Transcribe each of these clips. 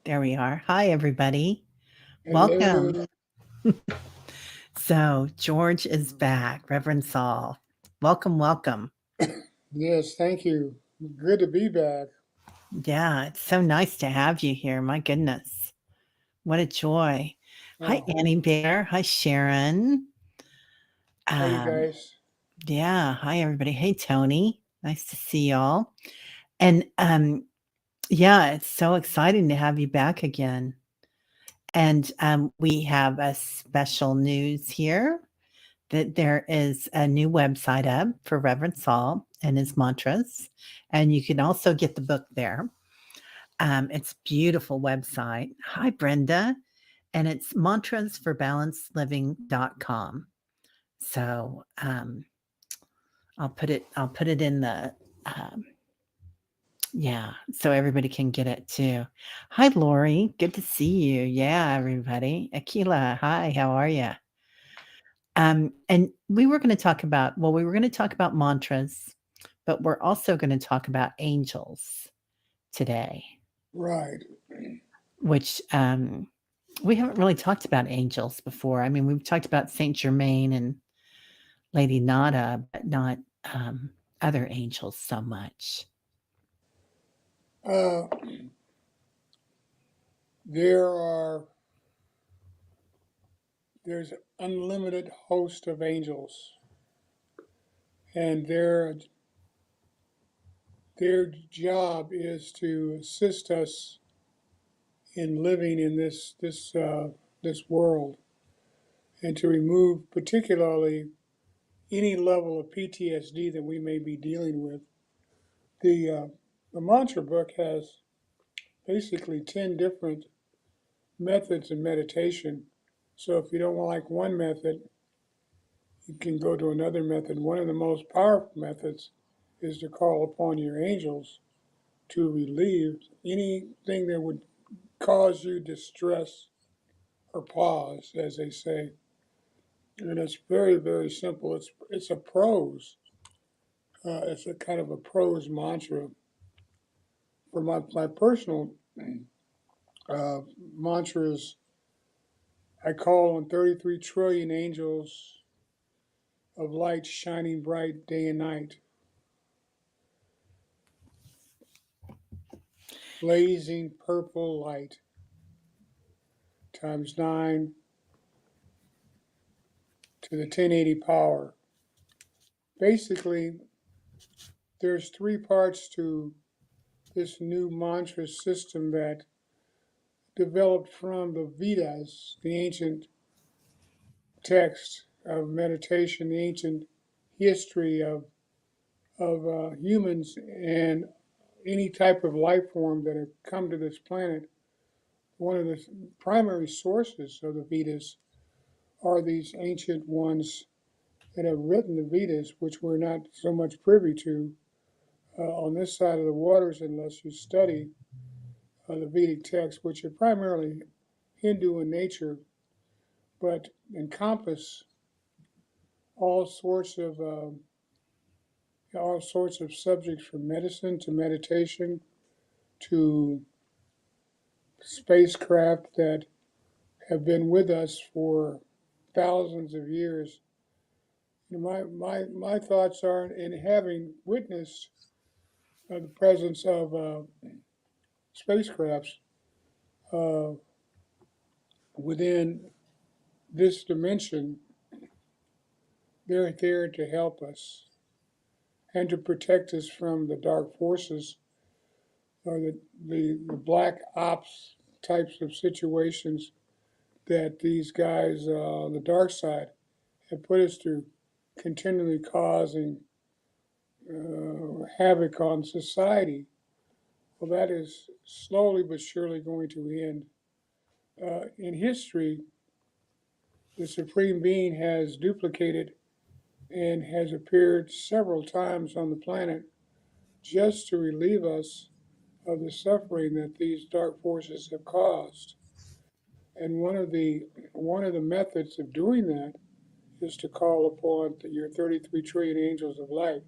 There we are. Hi, everybody. Welcome. Hello. So, George is back, Reverend Sol. Welcome, welcome. Yes, thank you. Good to be back. Yeah, it's so nice to have you here. My goodness. What a joy. Hi, Oh, Annie Bear. Hi, Sharon. how you Um, guys? yeah, hi, everybody. Hey, Tony. Nice to see y'all. And yeah, it's so exciting to have you back again. And we have a special news here that there is a new website up for Reverend Sol and his mantras. And you can also get the book there. It's a beautiful website. Hi, Brenda. And it's mantrasforbalancedliving.com. So I'll put it in the yeah, so everybody can get it too. Hi, Lori. Good to see you. Yeah, everybody. Akila, hi, how are you? And we were going to talk about, well, we were going to talk about mantras, but we're also going to talk about angels today, Right. which we haven't really talked about angels before. I mean, we've talked about Saint Germain and Lady Nada, but not other angels so much. Uh, there are there's unlimited host of angels, and their job is to assist us in living in this world, and to remove particularly any level of PTSD that we may be dealing with. The mantra book has basically 10 different methods of meditation. So if you don't like one method, you can go to another method. One of the most powerful methods is to call upon your angels to relieve anything that would cause you distress or pause, as they say. And it's very, very simple. It's a prose. It's a kind of a prose mantra. For my personal uh, mantras, I call on 33 trillion angels of light shining bright day and night, blazing purple light times 9 to the 1080 power. Basically, there's three parts to this new mantra system that developed from the Vedas, the ancient text of meditation, the ancient history of humans and any type of life form that have come to this planet. One of the primary sources of the Vedas are these ancient ones that have written the Vedas, which we're not so much privy to on this side of the waters unless you study the Vedic texts, which are primarily Hindu in nature, but encompass all sorts of all sorts of subjects from medicine to meditation to spacecraft that have been with us for thousands of years. My thoughts are in having witnessed the presence of spacecrafts uh, within this dimension. They're there to help us and to protect us from the dark forces or the black ops types of situations that these guys on the dark side have put us through, continually causing havoc on society. Well, that is slowly but surely going to end. In history, the Supreme Being has duplicated and has appeared several times on the planet just to relieve us of the suffering that these dark forces have caused. And one of the methods of doing that is to call upon your 33 trillion angels of light.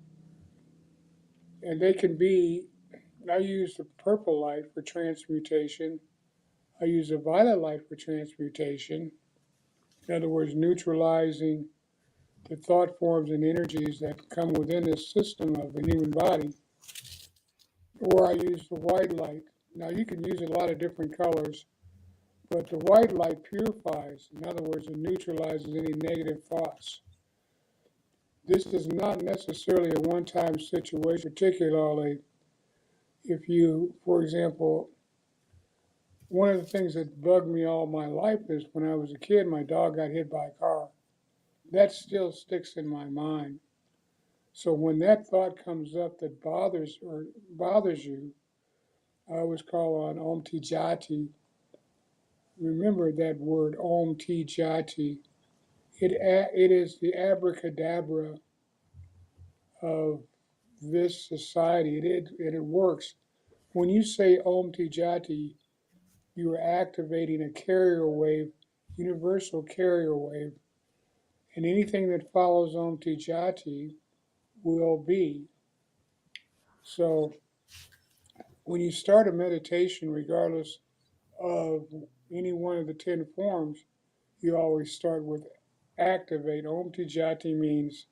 And they can be, I use the purple light for transmutation, I use a violet light for transmutation. In other words, neutralizing the thought forms and energies that come within this system of the human body. Or I use the white light. Now you can use a lot of different colors, but the white light purifies. In other words, it neutralizes any negative thoughts. This is not necessarily a one-time situation, particularly if you, for example, one of the things that bugged me all my life is when I was a kid, my dog got hit by a car. That still sticks in my mind. So when that thought comes up that bothers you, I always call on Om Ti Jati. Remember that word Om Ti Jati. It is the abracadabra of this society. It works. When you say Om Ti Jati, you are activating a carrier wave, universal carrier wave, and anything that follows Om Ti Jati will be. So when you start a meditation, regardless of any one of the 10 forms, you always start with activate. Om Ti Jati means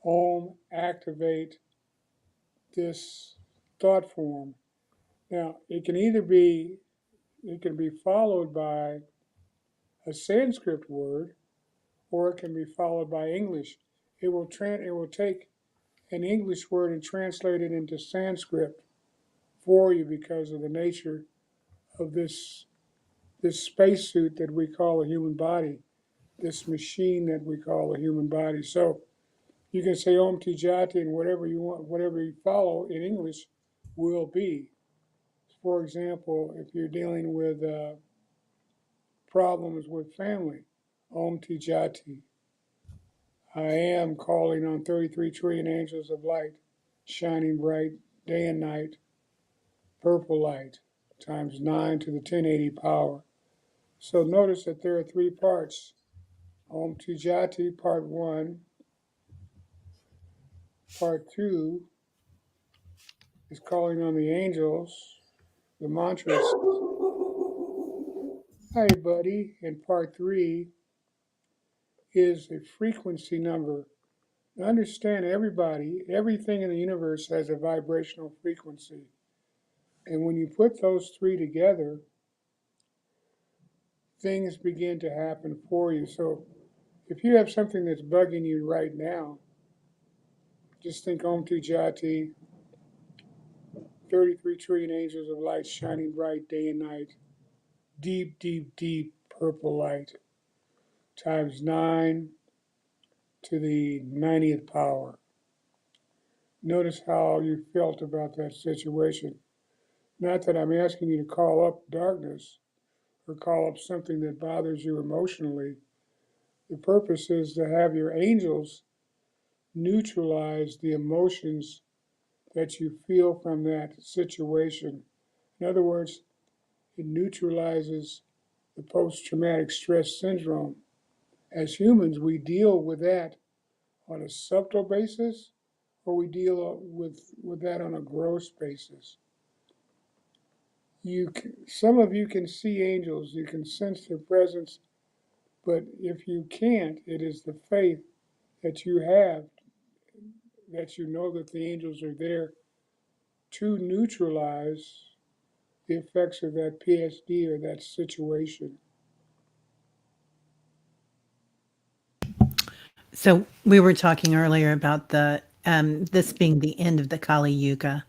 Om, activate this thought form. Now, it can be followed by a Sanskrit word, or it can be followed by English. It will take an English word and translate it into Sanskrit for you because of the nature of this spacesuit that we call a human body, this machine that we call a human body. So you can say Om Ti Jati and whatever you want, whatever you follow in English will be. For example, if you're dealing with problems with family, Om Ti Jati. I am calling on 33 trillion angels of light, shining bright day and night, purple light, times 9 to the 1080 power. So notice that there are 3 parts. Om Ti Jati, part 1. Part 2 is calling on the angels, the mantras. Hi, buddy. And part 3 is a frequency number. Now understand everything in the universe has a vibrational frequency. And when you put those 3 together, things begin to happen for you. So if you have something that's bugging you right now, just think Om Ti Jati, 33 trillion angels of light shining bright day and night, deep, deep, deep purple light, times 9 to the 90th power. Notice how you felt about that situation. Not that I'm asking you to call up darkness or call up something that bothers you emotionally. The purpose is to have your angels neutralize the emotions that you feel from that situation. In other words, it neutralizes the post-traumatic stress syndrome. As humans, we deal with that on a subtle basis, or we deal with that on a gross basis. Some of you can see angels, you can sense their presence, but if you can't, it is the faith that you have, that you know that the angels are there to neutralize the effects of that PSD or that situation. So we were talking earlier about the this being the end of the Kali Yuga,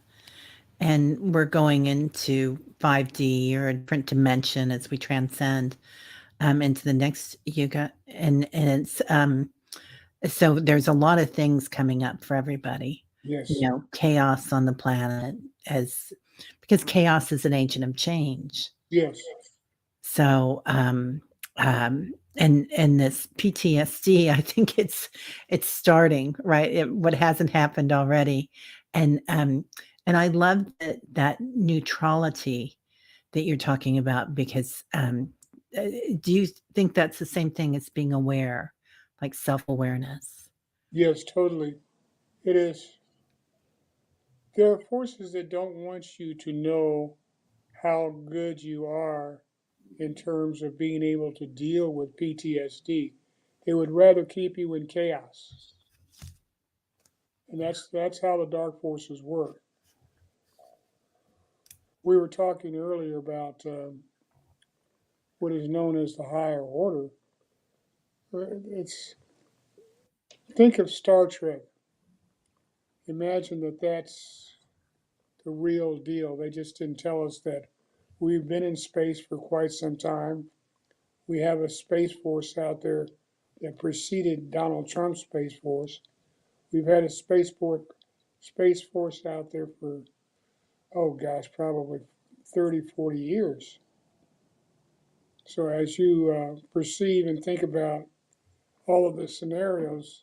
and we're going into 5D or a different dimension as we transcend into the next Yuga, and it's so there's a lot of things coming up for everybody. Yes. You know, chaos on the planet as because chaos is an agent of change. Yes. So, and this PTSD, I think it's starting, right? What hasn't happened already, and I love that neutrality that you're talking about because do you think that's the same thing as being aware, like self-awareness? Yes, totally. It is. There are forces that don't want you to know how good you are in terms of being able to deal with PTSD. They would rather keep you in chaos. And that's how the dark forces work. We were talking earlier about what is known as the higher order. It's think of Star Trek. Imagine that that's the real deal. They just didn't tell us that we've been in space for quite some time. We have a space force out there that preceded Donald Trump's space force. We've had a space force out there for, oh gosh, probably 30, 40 years. So as you perceive and think about all of the scenarios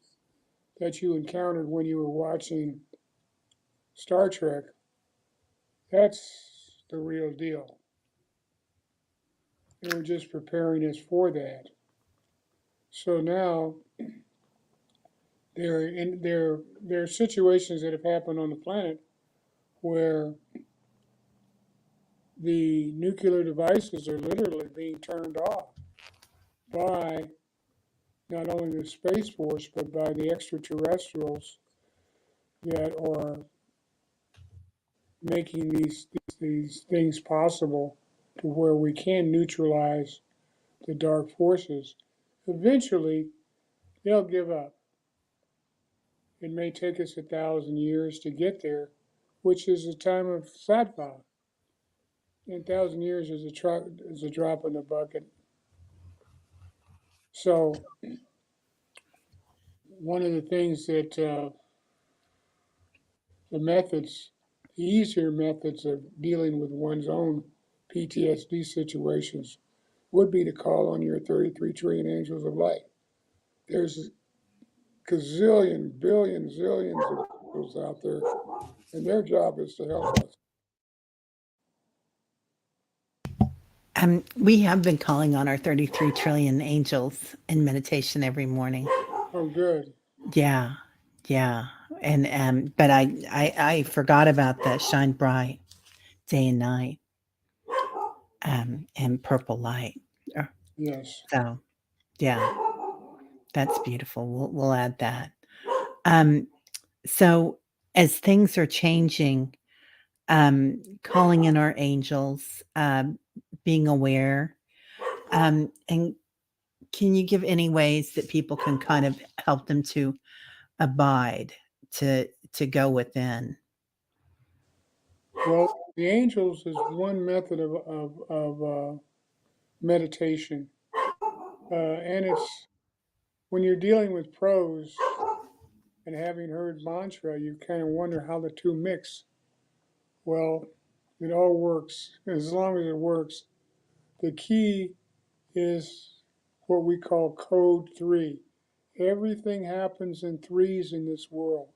that you encountered when you were watching Star Trek, that's the real deal. They were just preparing us for that. So now there are situations that have happened on the planet where the nuclear devices are literally being turned off by not only the Space Force, but by the extraterrestrials that are making these things possible to where we can neutralize the dark forces. Eventually, they'll give up. It may take us 1,000 years to get there, which is the time of sci-fi. 1,000 years is a drop in the bucket. So one of the things that the easier methods of dealing with one's own PTSD situations would be to call on your 33 trillion angels of light. There's a gazillion, billion, zillions of angels out there, and their job is to help us. We have been calling on our 33 trillion angels in meditation every morning. Oh, good. Yeah, yeah. And but I forgot about the shine bright day and night and purple light. Yes. So yeah, that's beautiful. We'll add that. Um, so as things are changing, calling in our angels, being aware, and can you give any ways that people can kind of help them to abide, to go within? Well, the angels is one method of meditation. And it's when you're dealing with prose and having heard mantra, you kind of wonder how the two mix. Well, it all works as long as it works. The key is what we call code 3. Everything happens in threes in this world.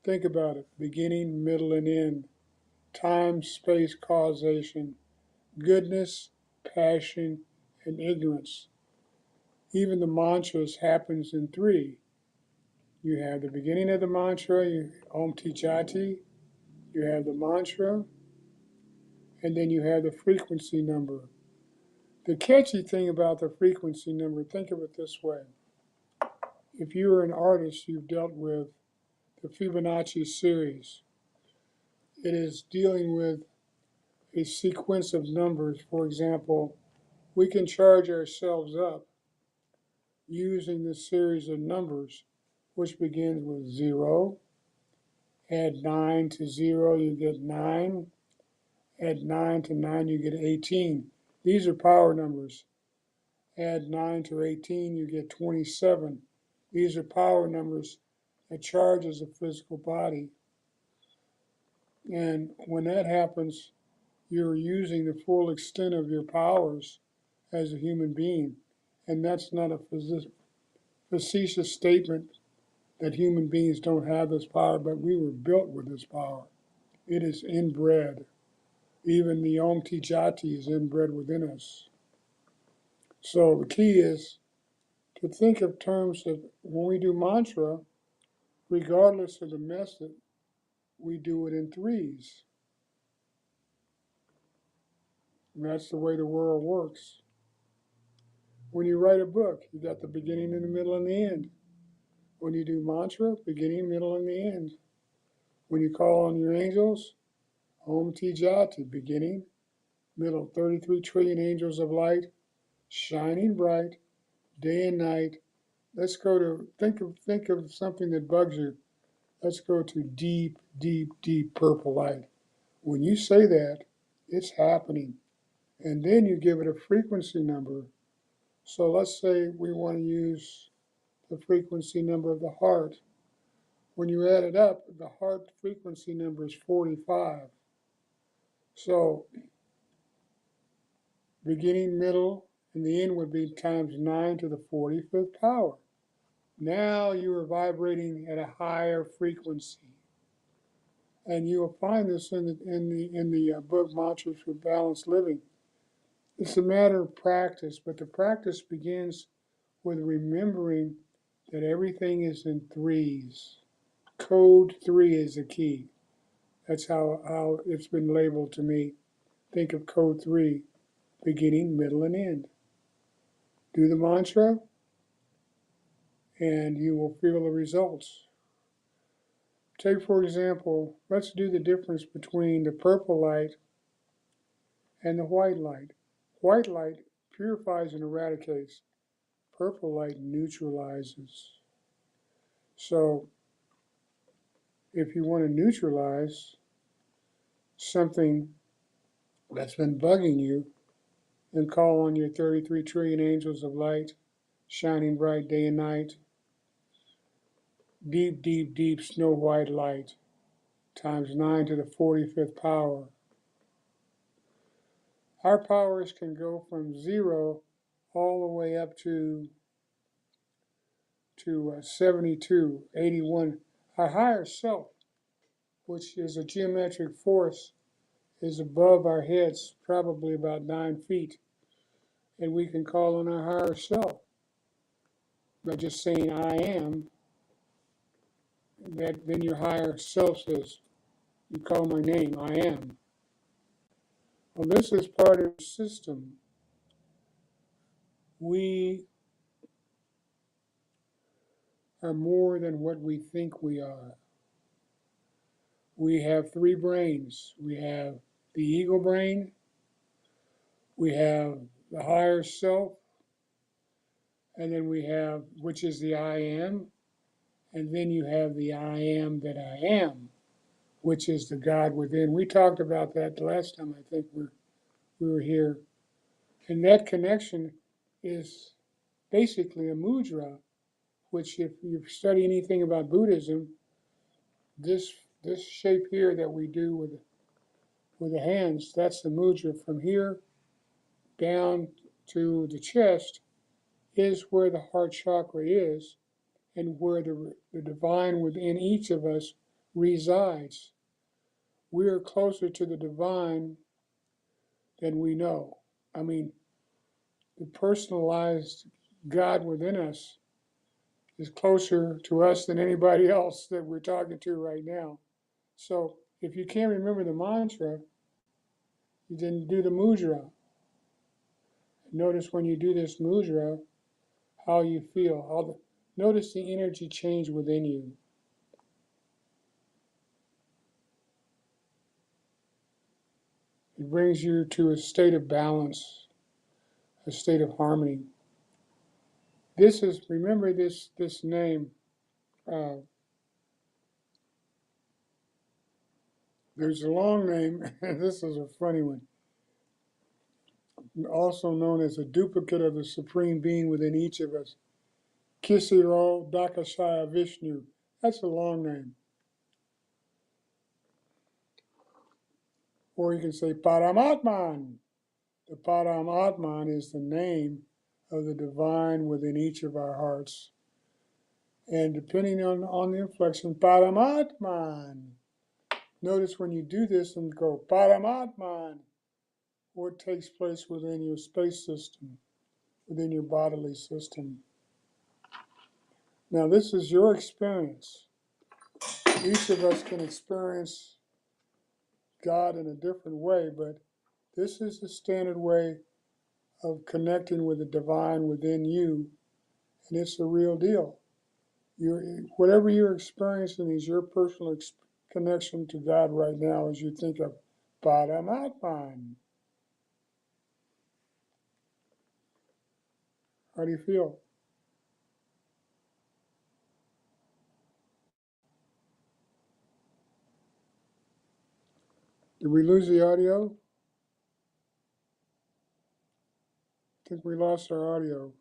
Think about it: beginning, middle, and end, time, space, causation, goodness, passion, and ignorance. Even the mantras happens in 3. You have the beginning of the mantra, Om Ti Jati, you have the mantra, and then you have the frequency number. The catchy thing about the frequency number, think of it this way. If you're an artist, you've dealt with the Fibonacci series. It is dealing with a sequence of numbers. For example, we can charge ourselves up using this series of numbers, which begins with 0. Add 9 to 0, you get 9. Add 9 to 9, you get 18. These are power numbers. Add 9 to 18, you get 27. These are power numbers that charges a physical body. And when that happens, you're using the full extent of your powers as a human being. And that's not a facetious statement that human beings don't have this power, but we were built with this power. It is inbred. Even the Om Ti Jati is inbred within us. So the key is to think of terms of when we do mantra, regardless of the method, we do it in threes. And that's the way the world works. When you write a book, you got the beginning and the middle and the end. When you do mantra, beginning, middle, and the end. When you call on your angels, Om Tijati, beginning, middle, 33 trillion angels of light, shining bright, day and night. Let's go to, think of something that bugs you. Let's go to deep, deep, deep purple light. When you say that, it's happening. And then you give it a frequency number. So let's say we want to use the frequency number of the heart. When you add it up, the heart frequency number is 45. So beginning, middle, and the end would be times 9 to the 45th power. Now you are vibrating at a higher frequency. And you will find this in the book Mantras for Balanced Living. It's a matter of practice, but the practice begins with remembering that everything is in threes. Code 3 is the key. That's how it's been labeled to me. Think of code 3, beginning, middle, and end. Do the mantra, and you will feel the results. Take, for example, let's do the difference between the purple light and the white light. White light purifies and eradicates. Purple light neutralizes. So if you want to neutralize something that's been bugging you, then call on your 33 trillion angels of light, shining bright day and night. Deep, deep, deep snow white light, times 9 to the 45th power. Our powers can go from 0 all the way up to 72, 81. Our higher self, which is a geometric force, is above our heads, probably about 9 feet. And we can call on our higher self by just saying, I am. That then your higher self says, you call my name, I am. Well, this is part of the system. We are more than what we think we are. We have 3 brains. We have the ego brain, we have the higher self, and then we have, which is the I am, and then you have the I am that I am, which is the God within. We talked about that the last time I think we were here. And that connection is basically a mudra, which if you study anything about Buddhism, this shape here that we do with the hands, that's the mudra. From here down to the chest is where the heart chakra is and where the divine within each of us resides. We are closer to the divine than we know. I mean, the personalized God within us is closer to us than anybody else that we're talking to right now. So if you can't remember the mantra, you then do the mudra. Notice when you do this mudra, how you feel. Notice the energy change within you. It brings you to a state of balance, a state of harmony. This is, remember this name. There's a long name, and this is a funny one. Also known as a duplicate of the Supreme Being within each of us. Kisiro Dakashaya Vishnu. That's a long name. Or you can say Paramatman. The Paramatman is the name of the divine within each of our hearts. And depending on the inflection, Paramatman. Notice when you do this and go Paramatman, what takes place within your space system, within your bodily system. Now, this is your experience. Each of us can experience God in a different way, but this is the standard way of connecting with the divine within you, and it's the real deal. Whatever you're experiencing is your personal connection to God right now as you think of Paramatman. How do you feel? Did we lose the audio? I think we lost our audio.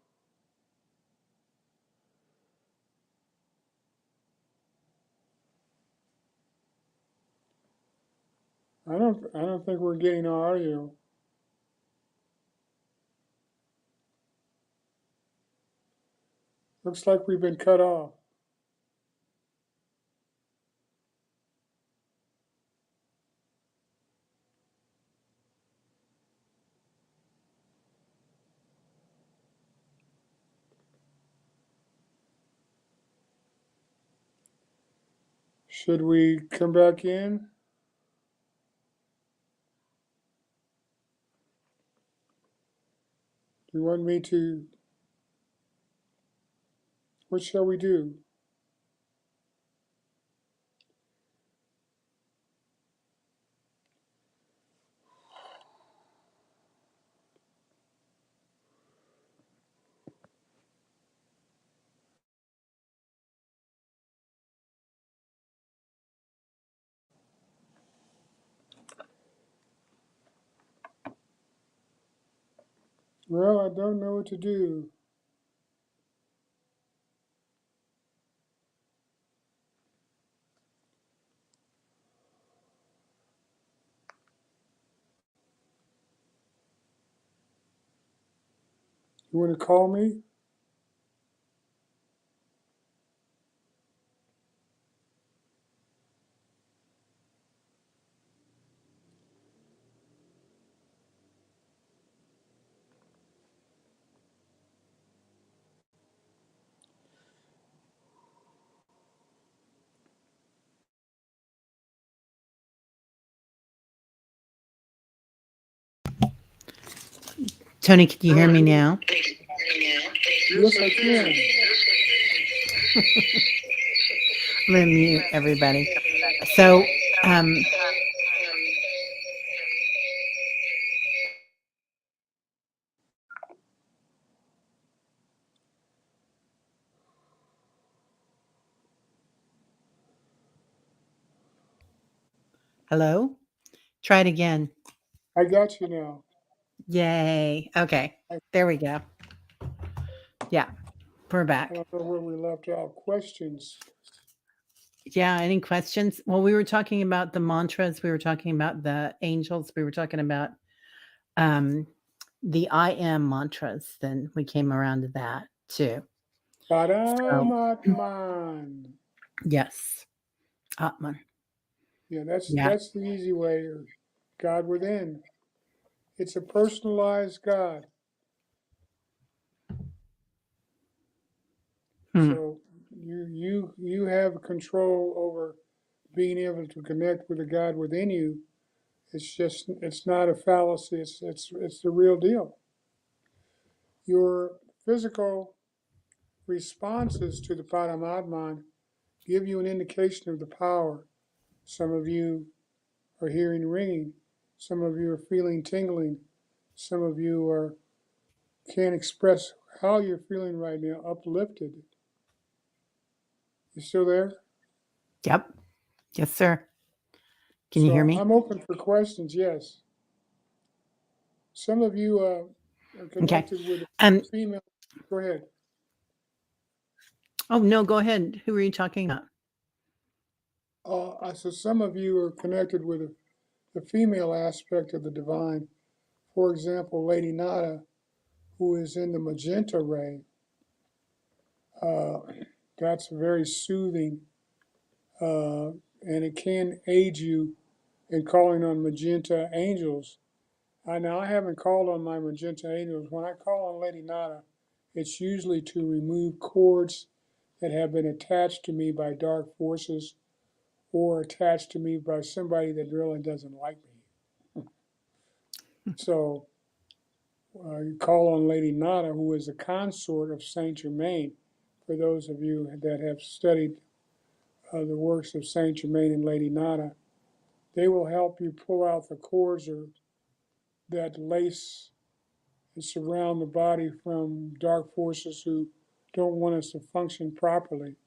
I don't think we're getting our audio. Looks like we've been cut off. Should we come back in? Do you want me to? What shall we do? Well, I don't know what to do. You want to call me? Tony, can you hear me now? Yes, I can. I'm going to mute everybody. So, hello? Try it again. I got you now. Yay. Okay. There we go. Yeah. We're I back. don't know where we left out. Questions? Yeah. Any questions? Well, we were talking about the mantras. We were talking about the angels. We were talking about the I am mantras. Then we came around to that too. So, Paramatman. yes. Atman. Yeah, Yeah. that's the easy way. Or God within. It's a personalized God. Hmm. So you have control over being able to connect with the God within you. It's not a fallacy. It's the real deal. Your physical responses to the Paramatman give you an indication of the power. Some of you are hearing ringing. Some of you are feeling tingling. Some of you can't express how you're feeling right now, uplifted. You still there? Yep. Yes, sir. Can you hear So me? I'm open for questions, yes. Some of you are Okay. connected with a female. Go ahead. Oh, no, go ahead. Who are you talking about? So some of you are connected with the female aspect of the divine. For example, Lady Nada, who is in the magenta ray. That's very soothing, and it can aid you in calling on magenta angels. Now, I haven't called on my magenta angels. When I call on Lady Nada, it's usually to remove cords that have been attached to me by dark forces or attached to me by somebody that really doesn't like me. So You call on Lady Nada, who is a consort of Saint Germain. For those of you that have studied the works of Saint Germain and Lady Nada, they will help you pull out the cords that lace and surround the body from dark forces who don't want us to function properly.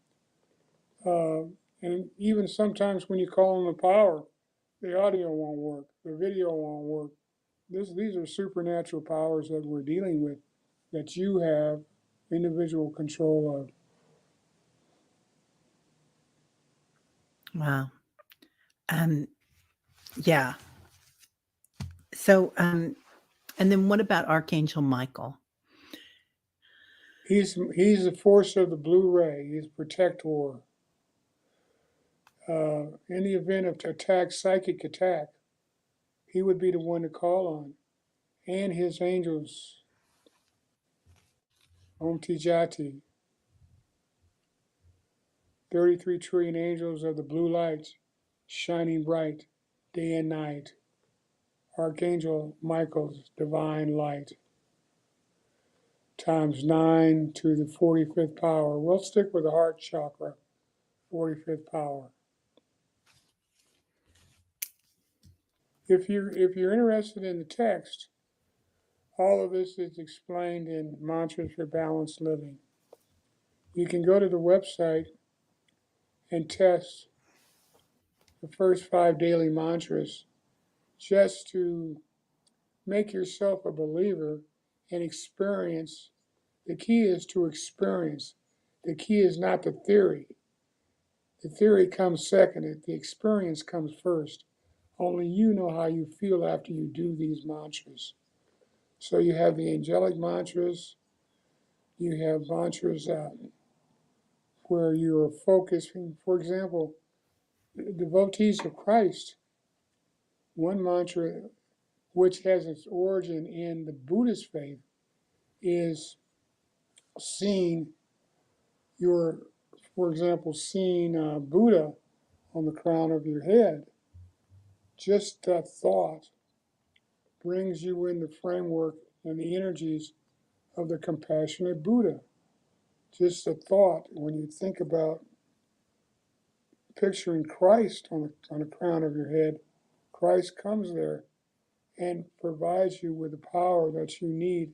And even sometimes when you call on the power, the audio won't work, the video won't work. These are supernatural powers that we're dealing with, that you have individual control of. Wow. Yeah. So, and then what about Archangel Michael? He's the force of the blue ray. He's protector. In the event of attack, psychic attack, he would be the one to call on, and his angels, Om Tijati, 33 trillion angels of the blue light, shining bright day and night. Archangel Michael's divine light, times 9 to the 45th power. We'll stick with the heart chakra, 45th power. If you're interested in the text, all of this is explained in Mantras for Balanced Living. You can go to the website and test the first 5 daily mantras just to make yourself a believer and experience. The key is to experience. The key is not the theory. The theory comes second, the experience comes first. Only you know how you feel after you do these mantras. So you have the angelic mantras, you have mantras where you are focusing. For example, devotees of Christ, one mantra which has its origin in the Buddhist faith is seeing for example, seeing Buddha on the crown of your head. Just that thought brings you in the framework and the energies of the compassionate Buddha. Just a thought, when you think about picturing Christ on the crown of your head, Christ comes there and provides you with the power that you need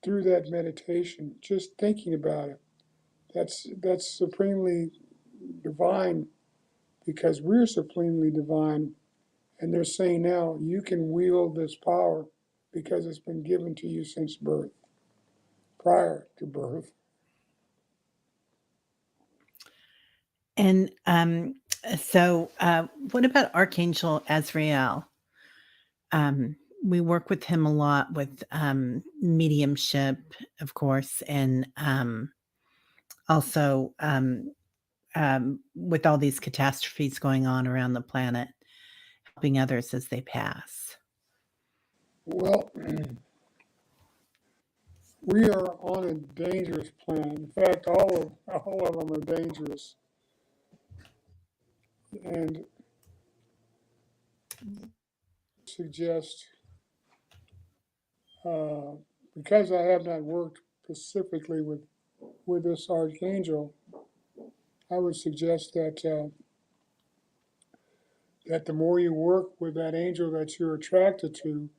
through that meditation. Just thinking about it, that's supremely divine, because we're supremely divine. And they're saying now you can wield this power because it's been given to you since birth, prior to birth. And so, what about Archangel Azrael? We work with him a lot with mediumship, of course, and also with all these catastrophes going on around the planet, helping others as they pass. Well, we are on a dangerous planet. In fact, all of them are dangerous. And suggest, because I have not worked specifically with this archangel, I would suggest that that the more you work with that angel that you're attracted to,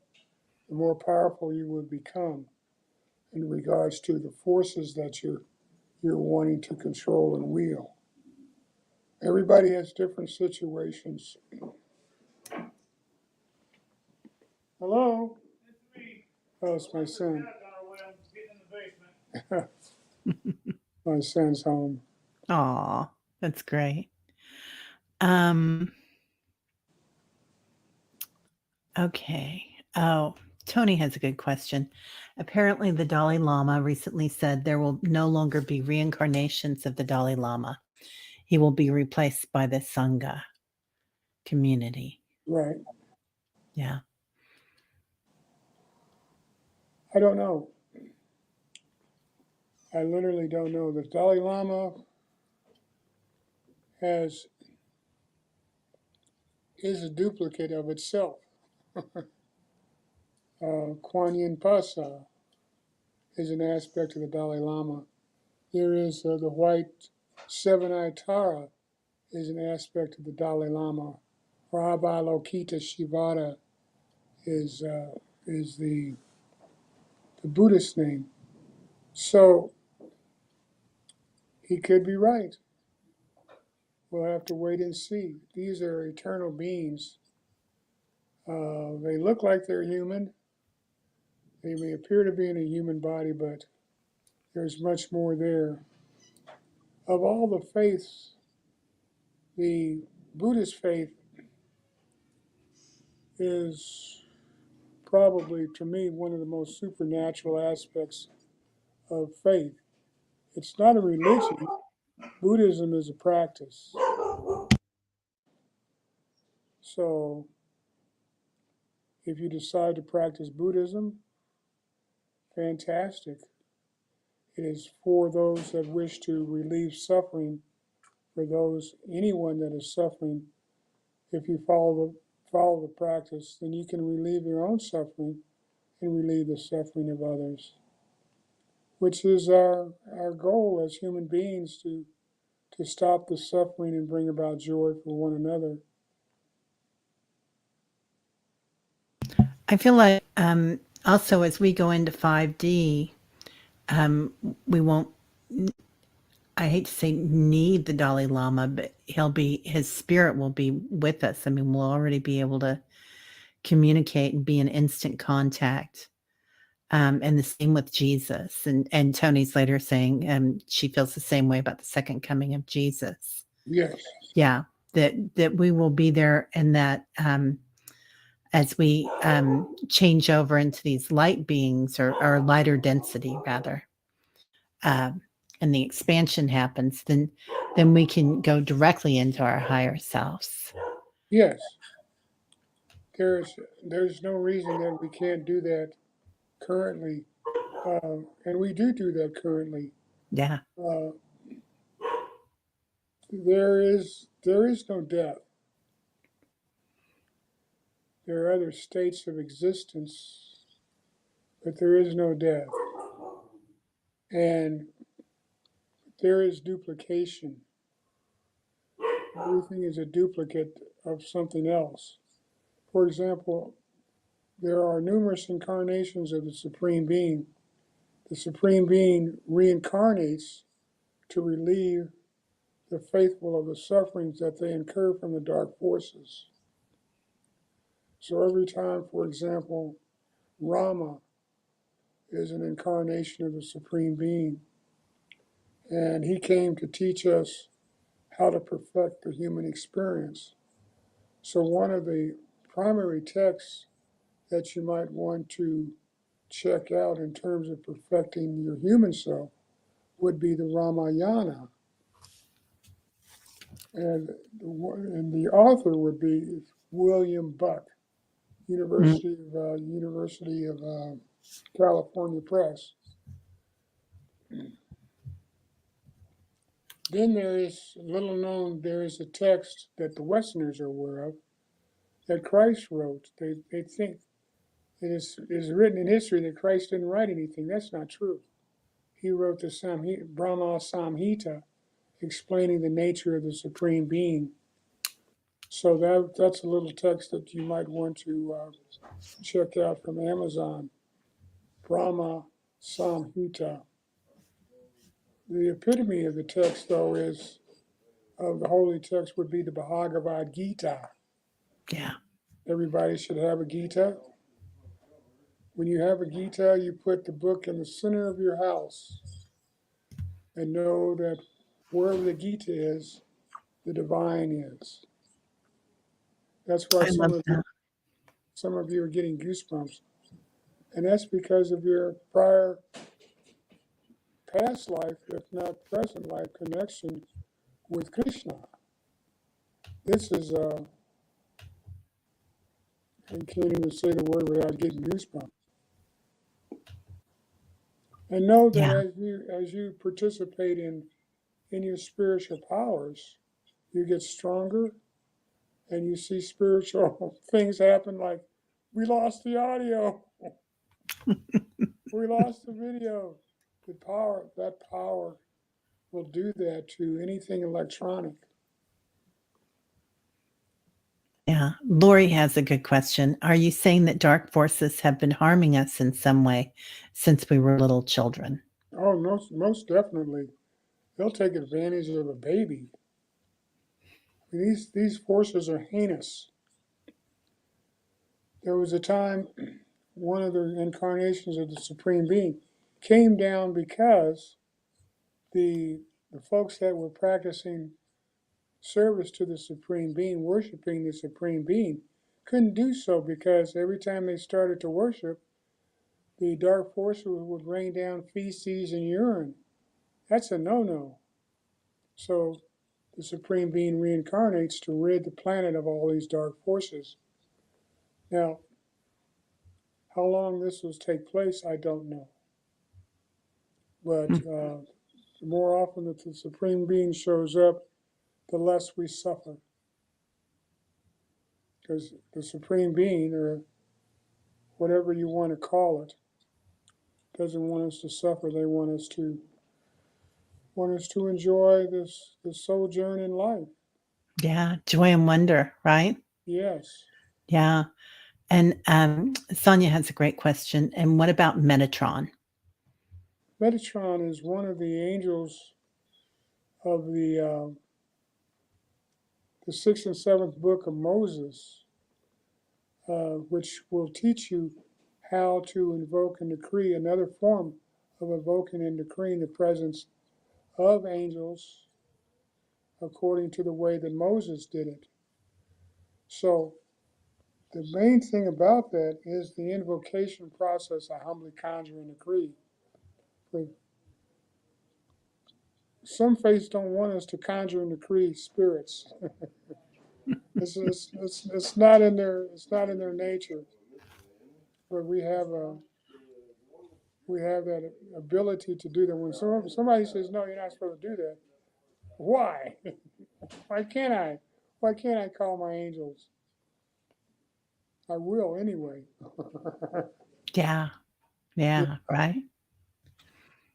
the more powerful you would become in regards to the forces that you're wanting to control and wield. Everybody has different situations. Hello? Oh, it's my son. My son's home. Aw, that's great. Um, okay. Oh, Tony has a good question. Apparently, the Dalai Lama recently said there will no longer be reincarnations of the Dalai Lama. He will be replaced by the SANGHA community. Right. Yeah. I don't know. I literally don't know. The Dalai Lama is a duplicate of itself. Kuan Yin Pasa is an aspect of the Dalai Lama. There is the white seven-eyed Tara is an aspect of the Dalai Lama. Avalokita Shivara is the Buddhist name. So he could be right. We'll have to wait and see. These are eternal beings. They look like they're human. They may appear to be in a human body, but there's much more there. Of all the faiths, the Buddhist faith is probably, to me, one of the most supernatural aspects of faith. It's not a religion. Buddhism is a practice. So if you decide to practice Buddhism, fantastic. It is for those that wish to relieve suffering, for anyone that is suffering. If you follow the practice, then you can relieve your own suffering and relieve the suffering of others, which is our goal as human beings, to stop the suffering and bring about joy for one another. I feel like also as we go into 5D, we won't, I hate to say need the Dalai Lama, but his spirit will be with us. I mean, we'll already be able to communicate and be in instant contact. And the same with Jesus. And Tony's later saying she feels the same way about the second coming of Jesus. Yes. Yeah, that we will be there, and that as we change over into these light beings, or lighter density rather, and the expansion happens, then we can go directly into our higher selves. Yes. There's no reason that we can't do that currently, and we do that currently. Yeah. There is no death. There are other states of existence, but there is no death. And there is duplication. Everything is a duplicate of something else. For example, there are numerous incarnations of the Supreme Being. The Supreme Being reincarnates to relieve the faithful of the sufferings that they incur from the dark forces. So every time, for example, Rama is an incarnation of the Supreme Being, and he came to teach us how to perfect the human experience. So one of the primary texts that you might want to check out in terms of perfecting your human self would be the Ramayana. And the author would be William Buck, University of California Press. Then there is a text that the Westerners are aware of that Christ wrote. They think it is written in history that Christ didn't write anything. That's not true. He wrote the Brahma Samhita, explaining the nature of the Supreme Being. So that's a little text that you might want to check out from Amazon. Brahma Samhita. The epitome of the text, though, of the holy text would be the Bhagavad Gita. Yeah. Everybody should have a Gita. When you have a Gita, you put the book in the center of your house and know that wherever the Gita is, the divine is. That's why I love that. some of you are getting goosebumps. And that's because of your prior past life, if not present life, connection with Krishna. This is, I can't even say the word without getting goosebumps. And know that Yeah. as you participate in your spiritual powers, you get stronger, and you see spiritual things happen, like We lost the audio. We lost the video. That power will do that to anything electronic. Yeah. Lori has a good question. Are you saying that dark forces have been harming us in some way since we were little children? Oh, most definitely. They'll take advantage of a baby. These forces are heinous. There was a time one of the incarnations of the Supreme Being came down because the folks that were practicing service to the Supreme Being, worshiping the Supreme Being, couldn't do so because every time they started to worship, the dark forces would rain down feces and urine. That's a no-no. So the Supreme Being reincarnates to rid the planet of all these dark forces. Now, how long this will take place, I don't know. But the more often that the Supreme Being shows up, the less we suffer. Because the Supreme Being, or whatever you want to call it, doesn't want us to suffer. They want us to enjoy this sojourn in life. Yeah. Joy and wonder, right? Yes. Yeah. And Sonia has a great question. And what about Metatron? Metatron is one of the angels of the 6th and 7th book of Moses, which will teach you how to invoke and decree, another form of invoking and decreeing the presence of angels according to the way that Moses did it. So the main thing about that is the invocation process. I humbly conjure and decree. But some faiths don't want us to conjure and decree spirits. It's not in their nature. But we have that ability to do that. When somebody says, no, you're not supposed to do that. Why? Why can't I? Why can't I call my angels? I will anyway. Yeah. Yeah. Right.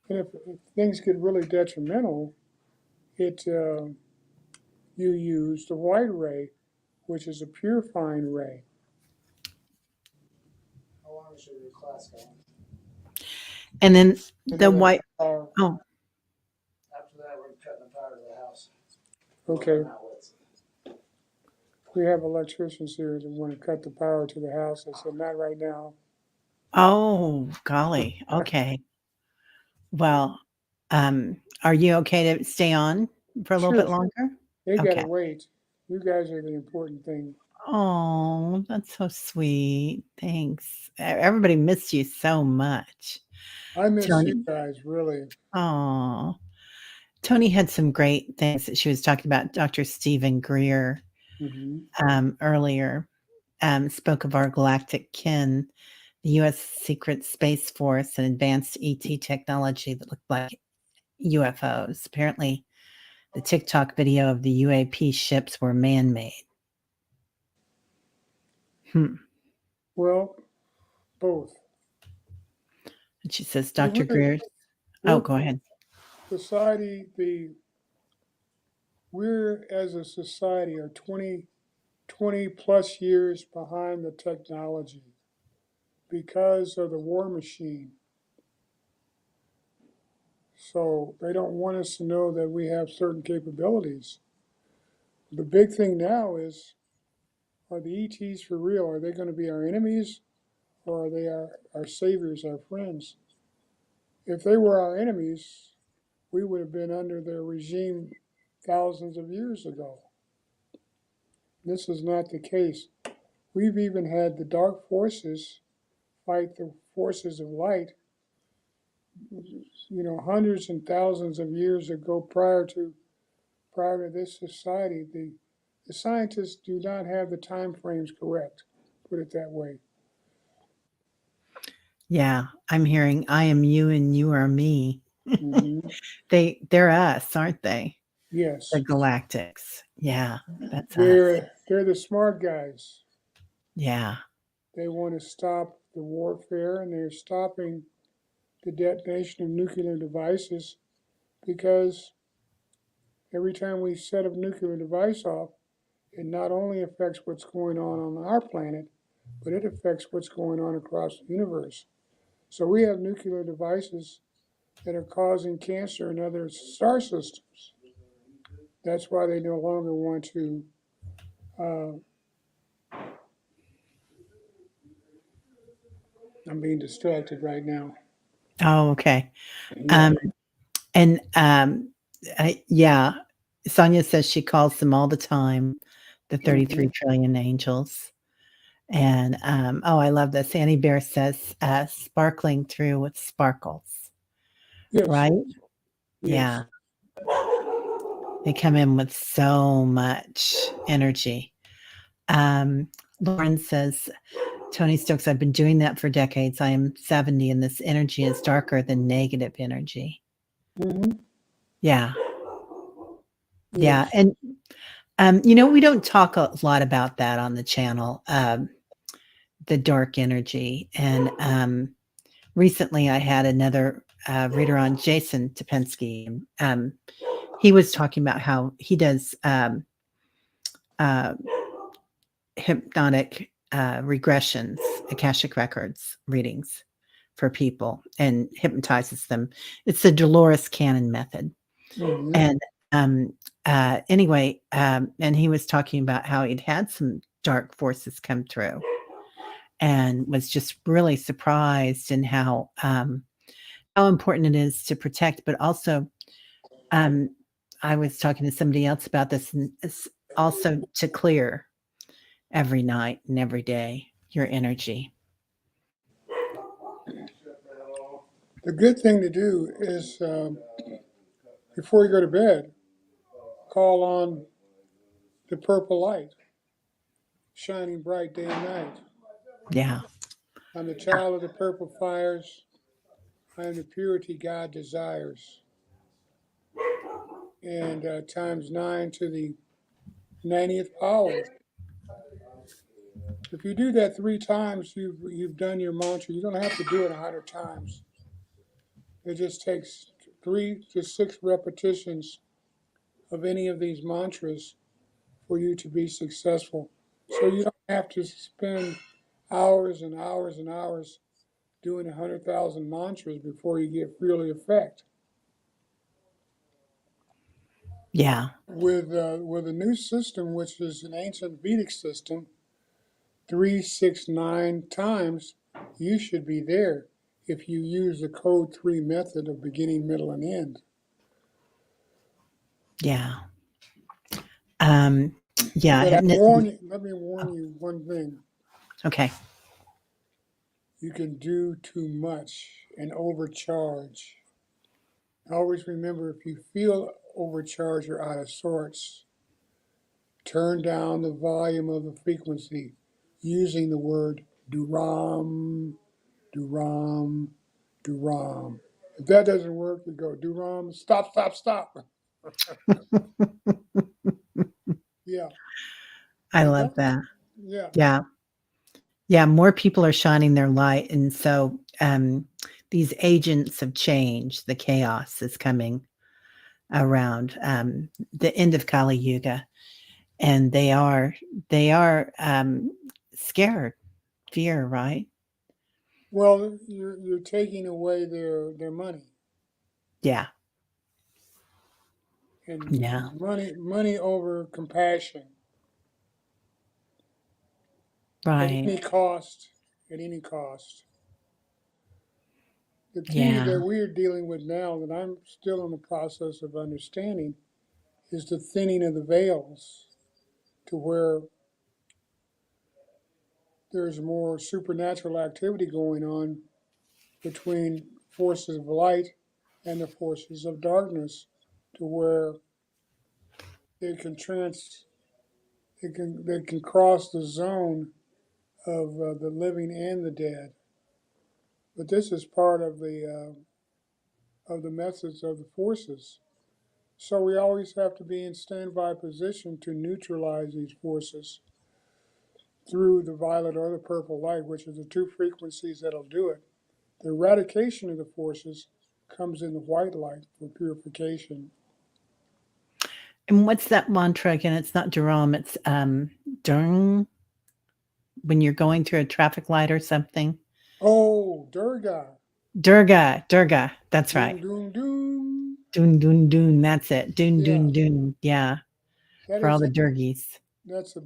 And if things get really detrimental, you use the white ray, which is a purifying ray. How long is your class going? And then the white. Oh, After that, we're cutting the power to the house. okay. We have electricians here that want to cut the power to the house. I said, not right now. Oh, golly. Okay. Well, are you okay to stay on for a little bit Sure, longer? they got to Okay. wait. You guys are the important thing. Oh, that's so sweet. Thanks. Everybody missed you so much. I miss you Tony. guys, really. Oh, Tony had some great things that she was talking about. Dr. Stephen Greer earlier spoke of our galactic kin, the U.S. Secret Space Force, and advanced ET technology that looked like UFOs. Apparently, the TikTok video of the UAP ships were man-made. Well, both. And she says, Dr. Greer. Oh, go ahead. Society, we're as a society are 20 plus years behind the technology because of the war machine. So they don't want us to know that we have certain capabilities. The big thing now is, are the ETs for real? Are they going to be our enemies, or are they our saviors, our friends? If they were our enemies, we would have been under their regime thousands of years ago. This is not the case. We've even had the dark forces fight the forces of light, hundreds and thousands of years ago prior to this society. The scientists do not have the time frames correct, put it that way. Yeah, I'm hearing I am you and you are me. They're us, aren't they? Yes. The Galactics. Yeah, that's us. They're the smart guys. Yeah. They want to stop the warfare, and they're stopping the detonation of nuclear devices, because every time we set a nuclear device off, it not only affects what's going on our planet, but it affects what's going on across the universe. So we have nuclear devices that are causing cancer in other star systems. That's why they no longer want to. I'm being distracted right now. Oh, okay. Yeah. Um, and yeah, Sonia says she calls them all the time, the 33 trillion angels. And oh, I love this. Annie Bear says, sparkling through with sparkles, Yes. right? Yes. Yeah. They come in with so much energy. Lauren says, Tony Stokes, I've been doing that for decades. I am 70 and this energy is darker than negative energy. Mm-hmm. Yeah. Yes. Yeah. And, you know, we don't talk a lot about that on the channel, the dark energy. And recently I had another reader on, Jason Topensky. He was talking about how he does hypnotic regressions, Akashic records readings for people and hypnotizes them. It's the Dolores Cannon method. Mm-hmm. And anyway, and he was talking about how he'd had some dark forces come through and was just really surprised in how important it is to protect, but also I was talking to somebody else about this, and it's also to clear every night and every day your energy. The good thing to do is, before you go to bed, call on the purple light, shining bright day and night. Yeah. I'm the child of the purple fires. I am the purity God desires. And times 9 to the 90th power. If you do that 3 times, you've done your mantra. You don't have to do it 100 times. It just takes 3 to 6 repetitions of any of these mantras for you to be successful. So you don't have to spend hours and hours and hours doing 100,000 mantras before you get really effect. Yeah. With a new system, which is an ancient Vedic system, 3, 6, 9 times, you should be there if you use the code 3 method of beginning, middle, and end. Yeah. But let me warn Oh, you one thing. okay. You can do too much and overcharge. Always remember, if you feel overcharged or out of sorts, turn down the volume of the frequency using the word Duram, Duram, Duram. If that doesn't work, you go Duram, stop, stop, stop. Yeah. I And love don't, that. yeah. Yeah. Yeah. More people are shining their light. And so these agents of change, the chaos is coming around the end of Kali Yuga. And they are scared, fear, right? Well, you're taking away their money. Yeah. And Yeah. money over compassion at Right. any cost, at any cost. The key Yeah. that we're dealing with now, that I'm still in the process of understanding, is the thinning of the veils to where there's more supernatural activity going on between forces of light and the forces of darkness, to where they can they can cross the zone of the living and the dead. But this is part of the message of the forces. So we always have to be in standby position to neutralize these forces. through the violet or the purple light, which are the two frequencies that'll do it. The eradication of the forces comes in the white light for purification. And what's that mantra again? It's not Jerome, it's Durng when you're going through a traffic light or something. Oh, Durga. Durga. That's Doom, right. doom, doom. Dun dun dun. That's it. Dun Yeah, dun dun. Yeah. that For all is the Durgies. that's a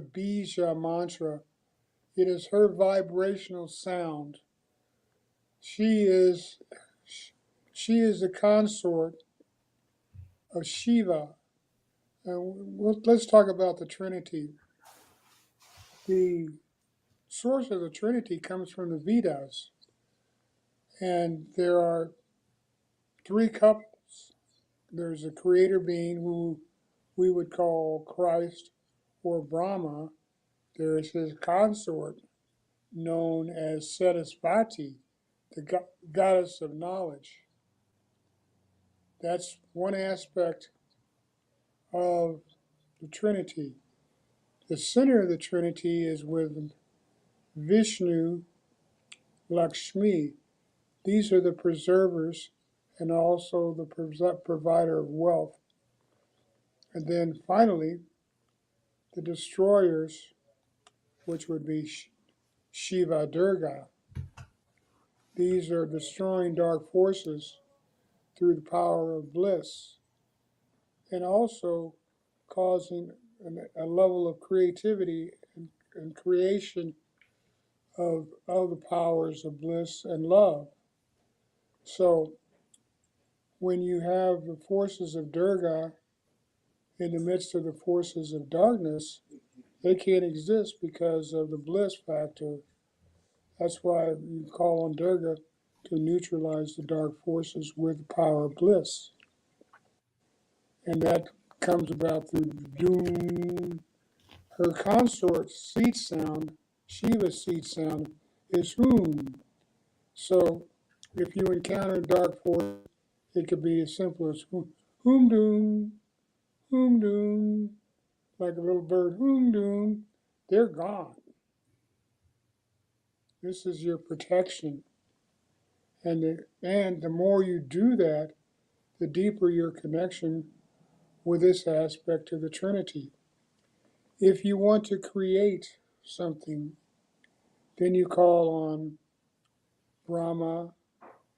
Bija mantra. It is her vibrational sound. She is the consort of Shiva. Let's talk about the Trinity. The source of the Trinity comes from the Vedas, and there are three couples. There's a creator being who we would call Christ or Brahma. There is his consort known as Sarasvati, the goddess of knowledge. That's one aspect of the Trinity. The center of the Trinity is with Vishnu, Lakshmi. These are the preservers and also the provider of wealth. And then finally, the destroyers, which would be Shiva Durga. These are destroying dark forces through the power of bliss and also causing a level of creativity and creation of the powers of bliss and love. So when you have the forces of Durga in the midst of the forces of darkness, they can't exist because of the bliss factor. That's why you call on Durga to neutralize the dark forces with the power of bliss. And that comes about through doom. Her consort's seed sound, Shiva's seed sound, is whom. So if you encounter dark force, it could be as simple as whom doom, like a little bird, whom doom. They're gone. This is your protection. And the more you do that, the deeper your connection with this aspect of the Trinity. If you want to create something, then you call on Brahma,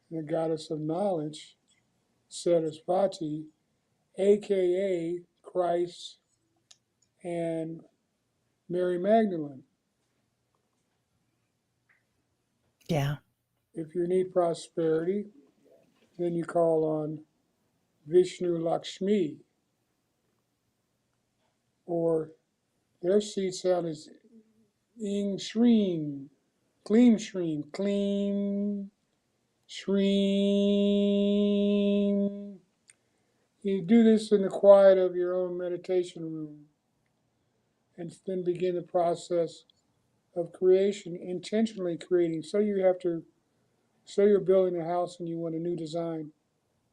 the goddess of knowledge, Sarasvati, aka Christ and Mary Magdalene. Yeah. If you need prosperity, then you call on Vishnu Lakshmi, or their seed sound is Ing Shreem, Kleem Shreem, Kleem Shreem. You do this in the quiet of your own meditation room and then begin the process of creation, intentionally creating. So you're building a house and you want a new design.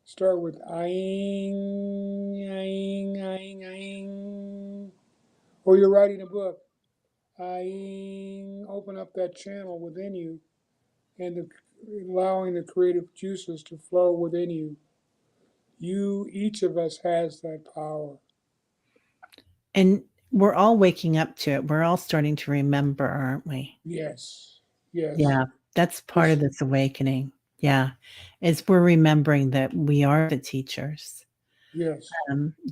Start with aing, aing, aing, aing. Or you're writing a book. Aing, open up that channel within you and allowing the creative juices to flow within you. Each of us has that power. And we're all waking up to it. We're all starting to remember, aren't we? Yes, yes, Yeah. That's part of this awakening. Yeah. Is we're remembering that we are the teachers. yes.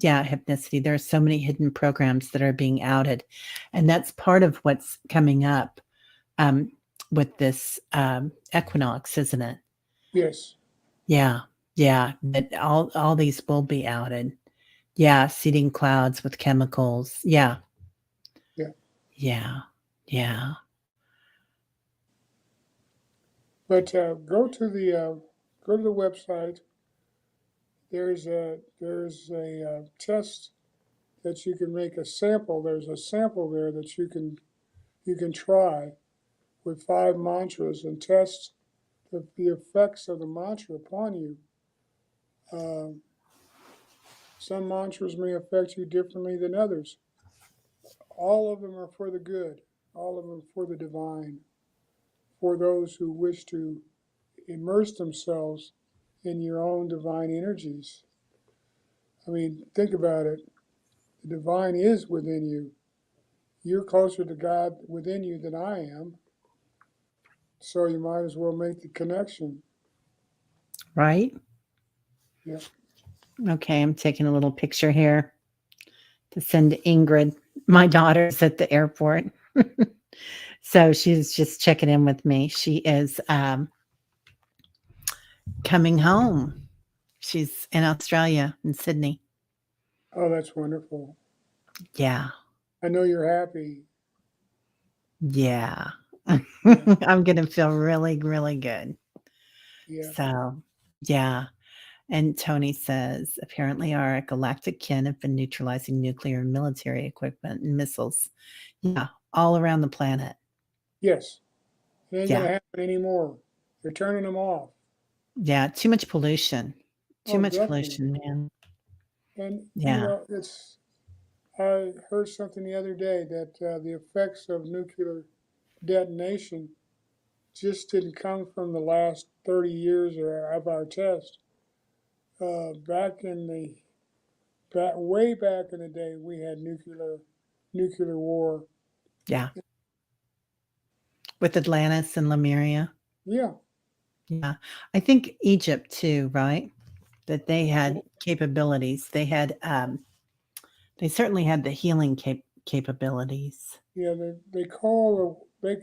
Yeah, hypnicity. There are so many hidden programs that are being outed. And that's part of what's coming up um, with this equinox, isn't it? Yes. Yeah. Yeah. That all these will be outed. Yeah. Seeding clouds with chemicals. Yeah. Yeah. Yeah. Yeah. But go to the website. There's a test that you can make a sample. There's a sample there that you can try with 5 mantras and test the effects of the mantra upon you. Some mantras may affect you differently than others. All of them are for the good. all of them for the divine, for those who wish to immerse themselves in your own divine energies. I mean, think about it. The divine is within you. You're closer to God within you than I am. So you might as well make the connection. Right? Yeah. Okay, I'm taking a little picture here to send to Ingrid. My daughter's at the airport. So she's just checking in with me. She is coming home. She's in Australia, in Sydney. Oh, that's wonderful. Yeah. I know you're happy. Yeah. Yeah. I'm going to feel really, really good. Yeah. So, yeah. And Tony says apparently our galactic kin have been neutralizing nuclear and military equipment and missiles. Yeah. All around the planet. Yes. It ain't going Yeah. to happen anymore. They're turning them off. Yeah. Too much pollution. Too Oh, much definitely. pollution, man. And, Yeah. I heard something the other day that the effects of nuclear detonation just didn't come from the last 30 years of our test. Back in the way back in the day, we had nuclear war. Yeah. With Atlantis and Lemuria. Yeah, Yeah. I think Egypt too, right? That they had capabilities. They certainly had the healing capabilities. yeah. They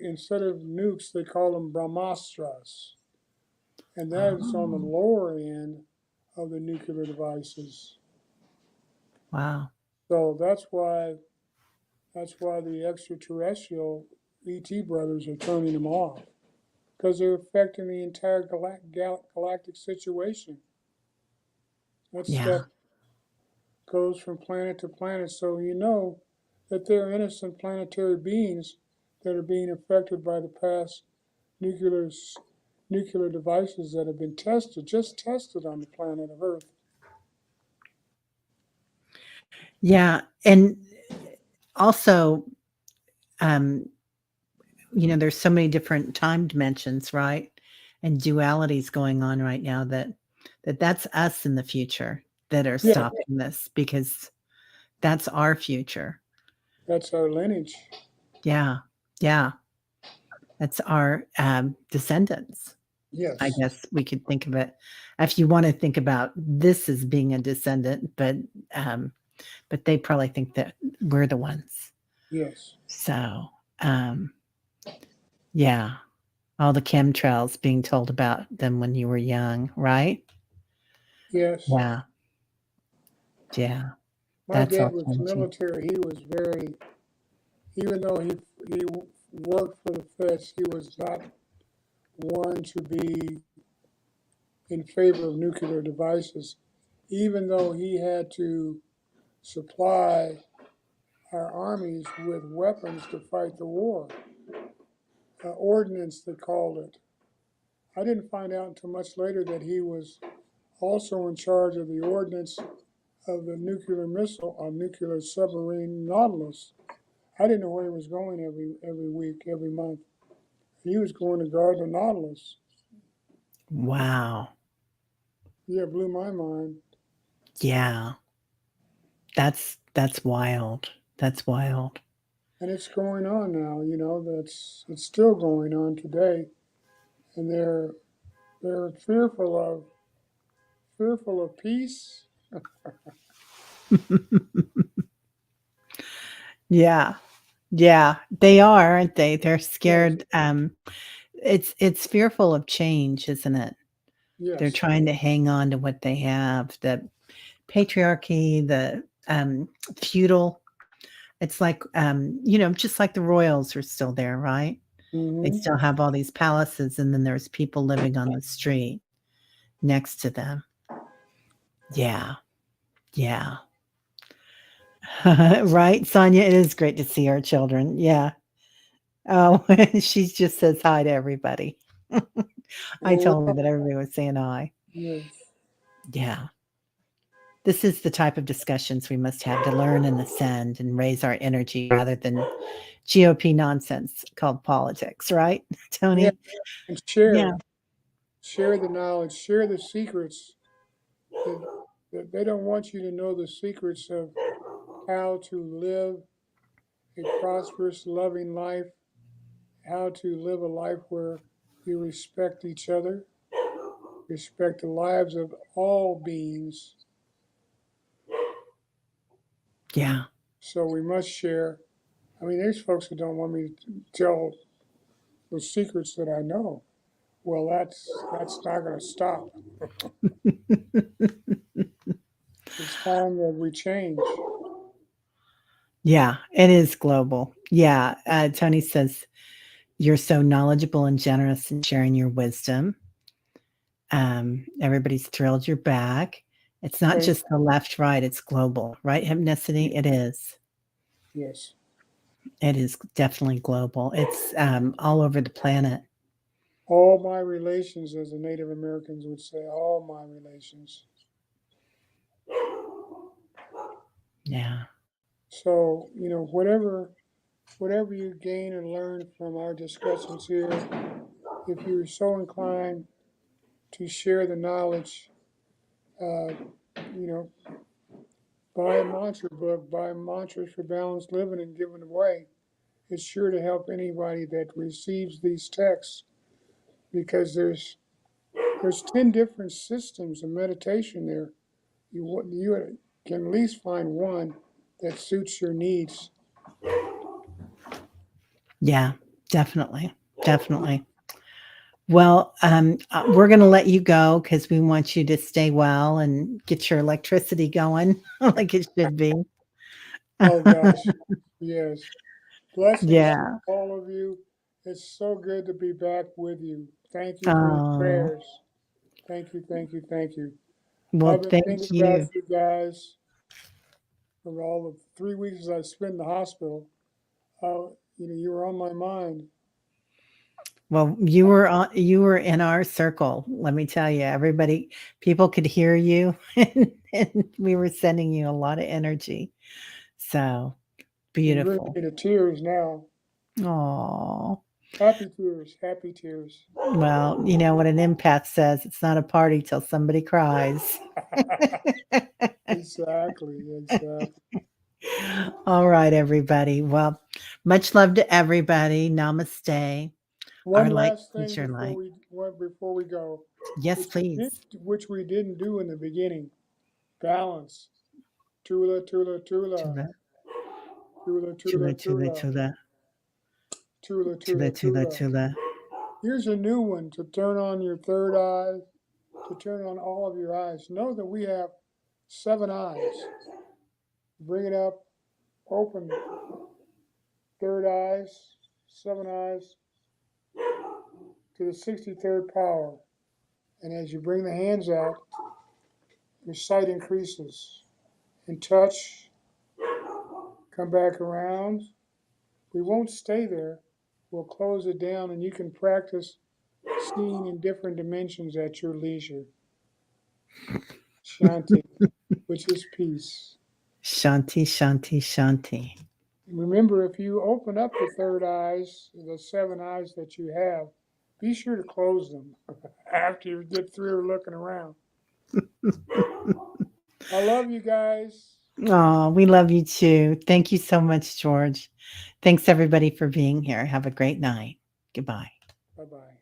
instead of nukes, they call them brahmastras, and that is on the Oh, lower end of the nuclear devices. wow. So that's why the extraterrestrial ET brothers are turning them off because they're affecting the entire galactic situation. That Yeah. stuff goes from planet to planet, so you know that there are innocent planetary beings that are being affected by the past nuclear nuclear devices that have been just tested on the planet of Earth. Yeah. And also, um, there's so many different time dimensions, right? And dualities going on right now that's us in the future that are Yeah, stopping this because that's our future. that's our lineage. Yeah. Yeah. That's our descendants. I Yes, guess we could think of it if you want to think about this as being a descendant, but they probably think that we're the ones. yes, So, um, yeah, all the chemtrails being told about them when you were young, right? yes. Yeah, yeah, My that's dad all was changing. military. He was very, even though he worked for the feds, he was not one to be in favor of nuclear devices, even though he had to supply our armies with weapons to fight the war. Ordnance, they called it. I didn't find out until much later that he was also in charge of the ordnance of the nuclear missile, a nuclear submarine Nautilus. I didn't know where he was going every week, every month. He was going to guard the Nautilus. Wow. Yeah, it blew my mind. Yeah, that's wild. That's wild. And it's going on now, it's still going on today. And they're fearful of peace. Yeah, yeah, they are, aren't they? They're Yes, scared. It's fearful of change, isn't it? They're yes. trying to hang on to what they have. The patriarchy, the feudal. It's like just like the royals are still there, right? They Mm-hmm. still have all these palaces, and then there's people living on the street next to them. Yeah, yeah. Right, Sonia? It is great to see our children. Yeah. Oh, she just says hi to everybody. I Well, told her that everybody was saying hi. yes. Yeah. this is the type of discussions we must have to learn and ascend and raise our energy rather than GOP nonsense called politics, right, Yeah, Tony? and Yeah. share the knowledge, share the secrets. That, that they don't want you to know the secrets of how to live a prosperous, loving life, how to live a life where you respect each other, respect the lives of all beings. Yeah. So we must share. I mean, there's folks who don't want me to tell the secrets that I know. Well, that's not going to stop. It's time that we change. Yeah, it is global. Yeah. Tony says, you're so knowledgeable and generous in sharing your wisdom. Everybody's thrilled you're back. It's not Thank just the left, right, it's global, right? Hypnicity, it is. Yes. It is definitely global. It's all over the planet. All my relations, as the Native Americans would say, all my relations. Yeah. So, whatever you gain and learn from our discussions here, if you're so inclined to share the knowledge, uh, you know, buy a mantra book, buy mantras for balanced living and give it away. It's sure to help anybody that receives these texts, because there's 10 different systems of meditation there. You can at least find one that suits your needs. Yeah, definitely. Definitely. Well, we're going to let you go because we want you to stay well and get your electricity going like it should be. Oh gosh, yes. Blessings to Yeah. all of you. It's so good to be back with you. Thank you for your Oh, prayers. Thank you, thank you, thank you. well, I've been thinking thank about you. you guys for all the 3 weeks I spent in the hospital. You were on my mind. Well, you were in our circle. Let me tell you, everybody, people could hear you, and we were sending you a lot of energy. So You bring beautiful. me to tears now. Oh, Happy tears, happy tears. well, you know what an empath says, it's not a party till somebody cries. Exactly, exactly. All right, everybody. Well, much love to everybody. Namaste. Our One light last is thing your light. before we go, Yes, please. which we didn't do in the beginning. Balance. Tula, tula, tula. Tula, Tula, tula, tula, tula, tula. tula, Tula, tula, tula, tula, tula. tula. Here's a new one to turn on your third eye, to turn on all of your eyes. Know that we have 7 eyes. Bring it up, open, third eyes, 7 eyes to the 63rd power. And as you bring the hands out, your sight increases. And touch, come back around. We won't stay there. We'll close it down, and you can practice seeing in different dimensions at your leisure. Shanti, which is peace. Shanti, Shanti, Shanti. Remember, if you open up the third eyes, the 7 eyes that you have, be sure to close them after you get through looking around. I love you guys. Oh, we love you too. Thank you so much, George. Thanks everybody for being here. Have a great night. Goodbye. Bye bye.